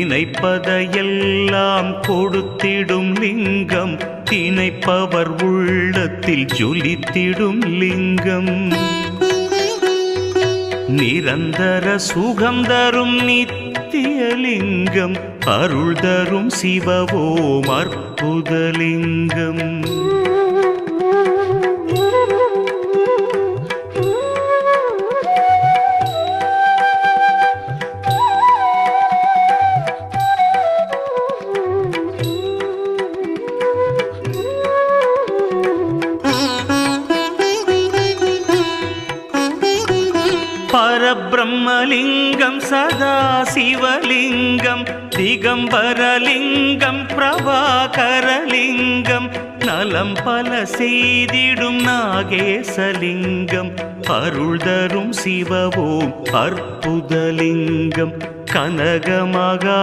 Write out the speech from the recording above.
நினைப்பதையெல்லாம் கொடுத்திடும் லிங்கம், நினைப்பவர் உள்ளத்தில் ஜொலித்திடும் லிங்கம். நிரந்தர சுகம் தரும் நித்திய லிங்கம், அருள் தரும் சிவவோம் அற்புதலிங்கம். பரபிரம்மலிங்கம் சதாசிவலிங்கம், திகம்பரலிங்கம் பிரபாகரலிங்கம், நலம் பல செய்திடும் நாகேசலிங்கம், அருள் தரும் சிவவோம் அற்புதலிங்கம். கனகமகா